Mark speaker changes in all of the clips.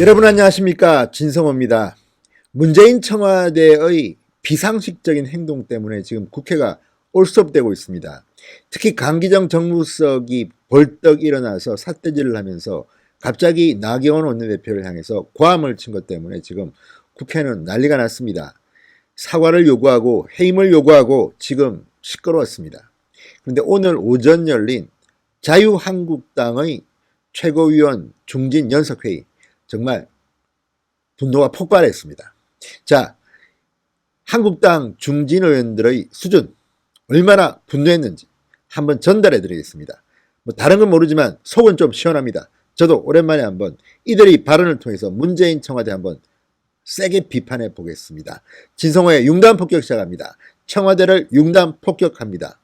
Speaker 1: 여러분 안녕하십니까, 진성호입니다. 문재인 청와대의 비상식적인 행동 때문에 지금 국회가 올스톱되고 있습니다. 특히 강기정 정무수석이 벌떡 일어나서 삿대질을 하면서 갑자기 나경원 원내대표를 향해서 고함을 친 것 때문에 지금 국회는 난리가 났습니다. 사과를 요구하고 해임을 요구하고 지금 시끄러웠습니다. 그런데 오늘 오전 열린 자유한국당의 최고위원 중진 연석회의, 정말 분노가 폭발했습니다. 자, 한국당 중진 의원들의 수준, 얼마나 분노했는지 한번 전달해 드리겠습니다. 뭐 다른 건 모르지만 속은 좀 시원합니다. 저도 오랜만에 한번 이들의 발언을 통해서 문재인 청와대 한번 세게 비판해 보겠습니다. 진성호의 융단 폭격 시작합니다. 청와대를 융단 폭격합니다.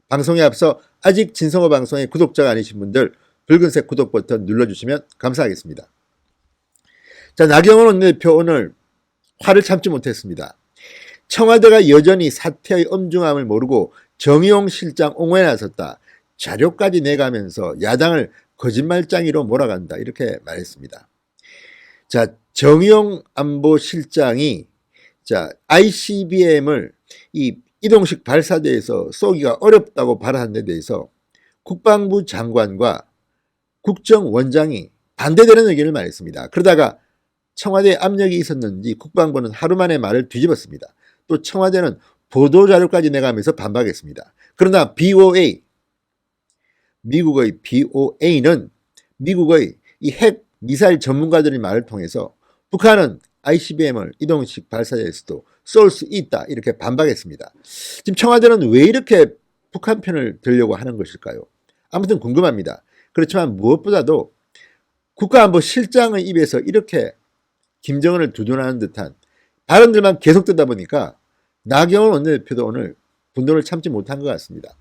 Speaker 1: 방송에 앞서 아직 진성호 방송의 구독자가 아니신 분들 붉은색 구독 버튼 눌러주시면 감사하겠습니다. 자, 나경원 원내대표 오늘 화를 참지 못했습니다. 청와대가 여전히 사태의 엄중함을 모르고 정의용 실장 옹호에 나섰다. 자료까지 내가면서 야당을 거짓말장이로 몰아간다. 이렇게 말했습니다. 자, 정의용 안보실장이 ICBM을 이 이동식 발사대에서 쏘기가 어렵다고 발언한 데 대해서 국방부 장관과 국정원장이 반대되는 의견을 말했습니다. 그러다가 청와대에 압력이 있었는지 국방부는 하루 만에 말을 뒤집었습니다. 또 청와대는 보도자료까지 내가면서 반박했습니다. 그러나 BOA, 미국의 BOA는 미국의 이 핵 미사일 전문가들의 말을 통해서 북한은 ICBM을 이동식 발사대에서도 쏠 수 있다, 이렇게 반박했습니다. 지금 청와대는 왜 이렇게 북한 편을 들려고 하는 것일까요? 아무튼 궁금합니다. 그렇지만 무엇보다도 국가안보실장의 입에서 이렇게 김정은을 두둔하는 듯한 발언들만 계속 듣다 보니까 나경원 원내대표도 오늘 분노를 참지 못한 것 같습니다.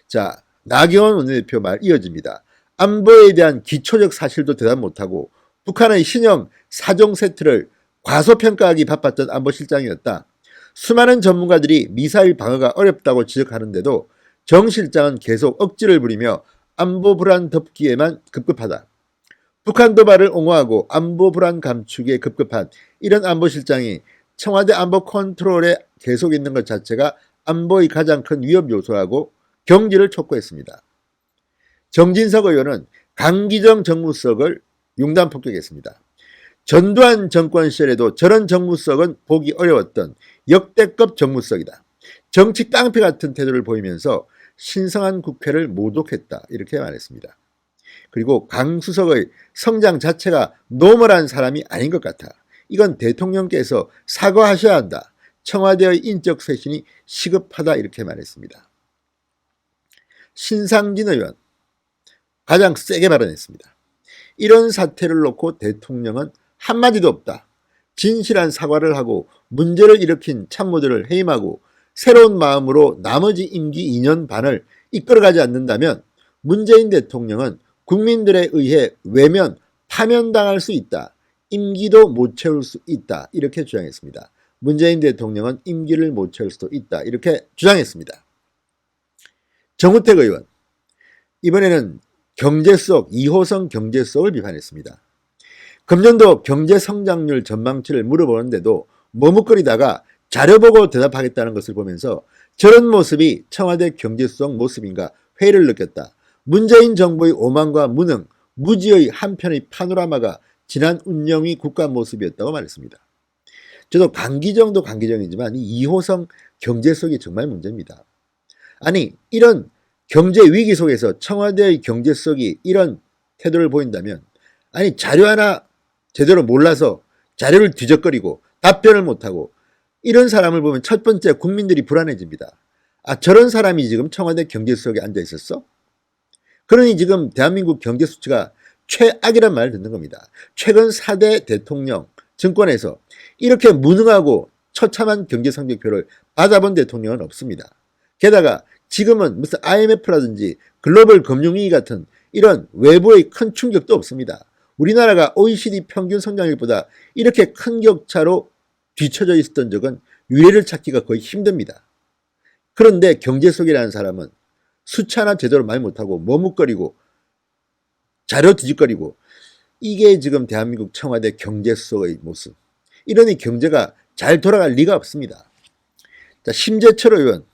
Speaker 1: 자, 나경원 원내대표 말 이어집니다. 안보에 대한 기초적 사실도 대답 못하고 북한의 신형 4종 세트를 과소평가하기 바빴던 안보실장이었다. 수많은 전문가들이 미사일 방어가 어렵다고 지적하는데도 정 실장은 계속 억지를 부리며 안보 불안 덮기에만 급급하다. 북한 도발을 옹호하고 안보 불안 감축에 급급한 이런 안보실장이 청와대 안보 컨트롤에 계속 있는 것 자체가 안보의 가장 큰 위협 요소라고 경지를 촉구했습니다. 정진석 의원은 강기정 정무수석을 융단 폭격했습니다. 전두환 정권 시절에도 저런 정무수석은 보기 어려웠던 역대급 정무수석이다. 정치 깡패 같은 태도를 보이면서 신성한 국회를 모독했다, 이렇게 말했습니다. 그리고 강 수석의 성장 자체가 노멀한 사람이 아닌 것 같아. 이건 대통령께서 사과하셔야 한다. 청와대의 인적 쇄신이 시급하다, 이렇게 말했습니다. 신상진 의원 가장 세게 발언했습니다. 이런 사태를 놓고 대통령은 한마디도 없다. 진실한 사과를 하고 문제를 일으킨 참모들을 해임하고 새로운 마음으로 나머지 임기 2년 반을 이끌어가지 않는다면 문재인 대통령은 국민들에 의해 외면, 파면당할 수 있다. 임기도 못 채울 수 있다. 이렇게 주장했습니다. 문재인 대통령은 임기를 못 채울 수도 있다. 이렇게 주장했습니다. 정우택 의원, 이번에는 경제수석, 2호선 경제수석을 비판했습니다. 금년도 경제성장률 전망치를 물어보는데도 머뭇거리다가 자료 보고 대답하겠다는 것을 보면서 저런 모습이 청와대 경제수석 모습인가 회의를 느꼈다. 문재인 정부의 오만과 무능, 무지의 한편의 파노라마가 지난 운영위 국가 모습이었다고 말했습니다. 저도 강기정도 강기정이지만 이 2호선 경제수석이 정말 문제입니다. 아니, 이런 경제 위기 속에서 청와대의 경제수석이 이런 태도를 보인다면, 아니 자료 하나 제대로 몰라서 자료를 뒤적거리고 답변을 못하고 이런 사람을 보면 첫 번째 국민들이 불안해집니다. 아, 저런 사람이 지금 청와대 경제수석에 앉아 있었어? 그러니 지금 대한민국 경제 수치가 최악이란 말을 듣는 겁니다. 최근 4대 대통령 정권에서 이렇게 무능하고 처참한 경제 성적표를 받아본 대통령은 없습니다. 게다가 지금은 무슨 IMF라든지 글로벌 금융위기 같은 이런 외부의 큰 충격도 없습니다. 우리나라가 OECD 평균 성장률보다 이렇게 큰 격차로 뒤처져 있었던 적은 유례를 찾기가 거의 힘듭니다. 그런데 경제수석이라는 사람은 수차나 제대로 말 못하고 머뭇거리고 자료 뒤집거리고 이게 지금 대한민국 청와대 경제수석의 모습. 이러니 경제가 잘 돌아갈 리가 없습니다. 자, 심재철 의원,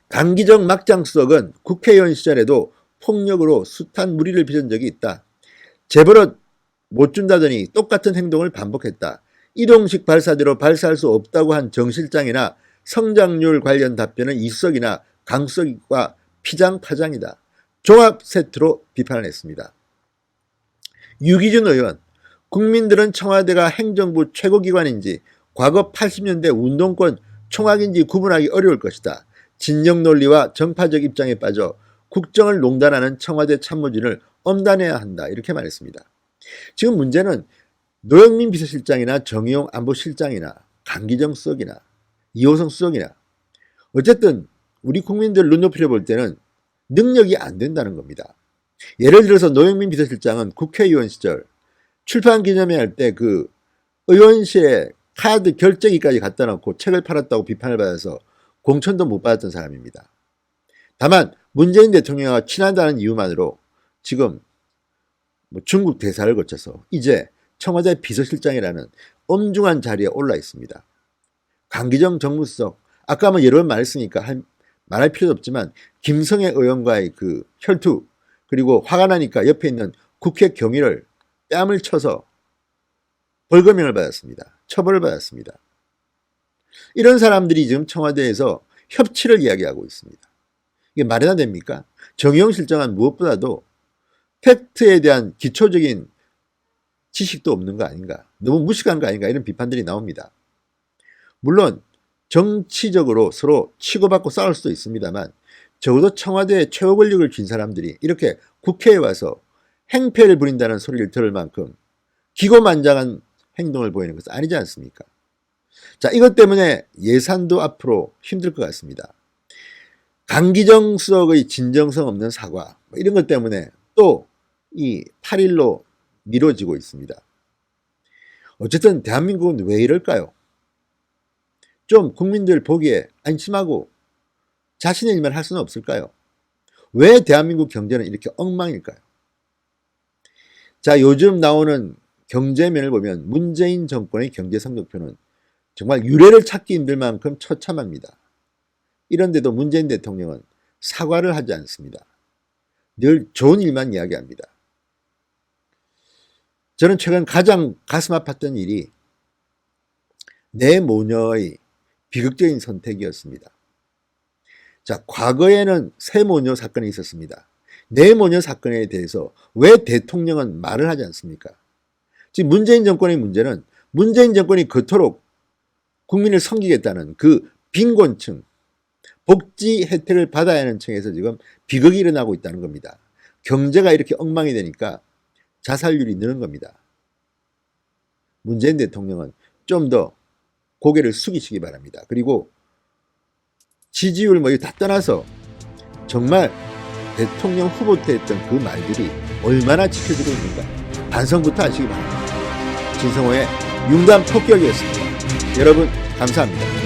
Speaker 1: 강기정 막장수석은 국회의원 시절에도 폭력으로 숱한 무리를 빚은 적이 있다. 재벌은 못 준다더니 똑같은 행동을 반복했다. 이동식 발사대로 발사할 수 없다고 한 정 실장이나 성장률 관련 답변은 이수석이나 강수석과 피장파장이다. 종합 세트로 비판을 했습니다. 유기준 의원, 국민들은 청와대가 행정부 최고기관인지 과거 80년대 운동권 총학인지 구분하기 어려울 것이다. 진영 논리와 정파적 입장에 빠져 국정을 농단하는 청와대 참모진을 엄단해야 한다. 이렇게 말했습니다. 지금 문제는 노영민 비서실장이나 정의용 안보실장이나 강기정 수석이나 이호성 수석이나 어쨌든 우리 국민들 눈높이를 볼 때는 능력이 안 된다는 겁니다. 예를 들어서 노영민 비서실장은 국회의원 시절 출판 기념회 할 때 그 의원실에 카드 결제기까지 갖다 놓고 책을 팔았다고 비판을 받아서 공천도 못 받았던 사람입니다. 다만 문재인 대통령과 친하다는 이유만으로 지금 중국 대사를 거쳐서 이제 청와대 비서실장이라는 엄중한 자리에 올라 있습니다. 강기정 정무수석, 아까 여러 번 말했으니까 말할 필요도 없지만 김성애 의원과의 그 혈투, 그리고 화가 나니까 옆에 있는 국회 경위를 뺨을 쳐서 벌금형을 받았습니다. 처벌을 받았습니다. 이런 사람들이 지금 청와대에서 협치를 이야기하고 있습니다. 이게 말이나 됩니까? 정의용 실장은 무엇보다도 팩트에 대한 기초적인 지식도 없는 거 아닌가, 너무 무식한 거 아닌가, 이런 비판들이 나옵니다. 물론 정치적으로 서로 치고받고 싸울 수도 있습니다만 적어도 청와대의 최고 권력을 쥔 사람들이 이렇게 국회에 와서 행패를 부린다는 소리를 들을 만큼 기고만장한 행동을 보이는 것은 아니지 않습니까? 자, 이것 때문에 예산도 앞으로 힘들 것 같습니다. 강기정 수석의 진정성 없는 사과, 이런 것 때문에 또 이 8일로 미뤄지고 있습니다. 어쨌든 대한민국은 왜 이럴까요? 좀 국민들 보기에 안심하고 자신의 일만 할 수는 없을까요? 왜 대한민국 경제는 이렇게 엉망일까요? 자, 요즘 나오는 경제면을 보면 문재인 정권의 경제 성적표는 정말 유례를 찾기 힘들 만큼 처참합니다. 이런데도 문재인 대통령은 사과를 하지 않습니다. 늘 좋은 일만 이야기합니다. 저는 최근 가장 가슴 아팠던 일이 내 모녀의 비극적인 선택이었습니다. 자, 과거에는 새 모녀 사건이 있었습니다. 내 모녀 사건에 대해서 왜 대통령은 말을 하지 않습니까? 지금 문재인 정권의 문제는 문재인 정권이 그토록 국민을 섬기겠다는 그 빈곤층, 복지 혜택을 받아야 하는 층에서 지금 비극이 일어나고 있다는 겁니다. 경제가 이렇게 엉망이 되니까 자살률이 느는 겁니다. 문재인 대통령은 좀 더 고개를 숙이시기 바랍니다. 그리고 지지율 이거 다 떠나서 정말 대통령 후보 때 했던 그 말들이 얼마나 지켜지고 있는가 반성부터 하시기 바랍니다. 진성호의 융단 폭격이었습니다. 여러분 감사합니다.